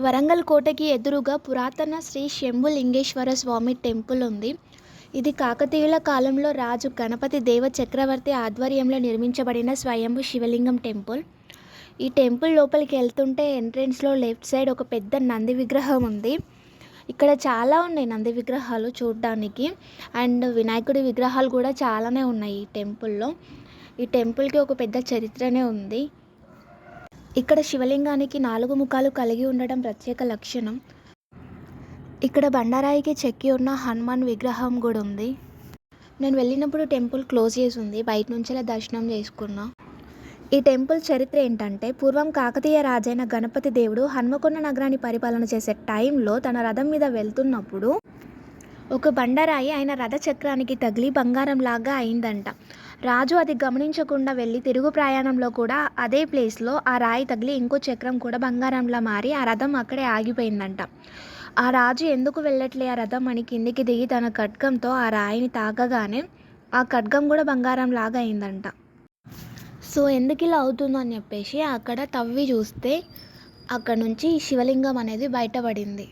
వరంగల్ కోటకి ఎదురుగా పురాతన శ్రీ శంభులింగేశ్వర స్వామి టెంపుల్ ఉంది. ఇది కాకతీయుల కాలంలో రాజు గణపతి దేవ చక్రవర్తి ఆధ్వర్యంలో నిర్మించబడిన స్వయంభూ శివలింగం టెంపుల్. ఈ టెంపుల్ లోపలికి వెళ్తుంటే ఎంట్రెన్స్లో లెఫ్ట్ సైడ్ ఒక పెద్ద నంది విగ్రహం ఉంది. ఇక్కడ చాలా ఉన్నాయి నంది విగ్రహాలు చూడడానికి. అండ్ వినాయకుడి విగ్రహాలు కూడా చాలానే ఉన్నాయి ఈ టెంపుల్లో. ఈ టెంపుల్కి ఒక పెద్ద చరిత్రనే ఉంది. ఇక్కడ శివలింగానికి 4 ముఖాలు కలిగి ఉండడం ప్రత్యేక లక్షణం. ఇక్కడ బండరాయికి చెక్కి ఉన్న హనుమాన్ విగ్రహం కూడా ఉంది. నేను వెళ్ళినప్పుడు టెంపుల్ క్లోజ్ చేసి ఉంది. బయట నుంచే దర్శనం చేసుకున్నా. ఈ టెంపుల్ చరిత్ర ఏంటంటే, పూర్వం కాకతీయ రాజైన గణపతి దేవుడు హన్మకొండ నగరాన్ని పరిపాలన చేసే టైంలో తన రథం మీద వెళ్తున్నప్పుడు ఒక బండరాయి ఆయన రథ చక్రానికి తగిలి బంగారంలాగా అయిందంట. రాజు అది గమనించకుండా వెళ్ళి తిరుగు ప్రయాణంలో కూడా అదే ప్లేస్లో ఆ రాయి తగిలి ఇంకో చక్రం కూడా బంగారంలా మారి ఆ రథం అక్కడే ఆగిపోయిందంట. ఆ రాజు ఎందుకు వెళ్ళట్లే ఆ రథం అని కిందికి దిగి తన ఖడ్గంతో ఆ రాయిని తాకగానే ఆ ఖడ్గం కూడా బంగారంలాగా అయిందంట. సో ఎందుకు ఇలా అవుతుందని చెప్పేసి అక్కడ తవ్వి చూస్తే అక్కడ నుంచి శివలింగం అనేది బయటపడింది.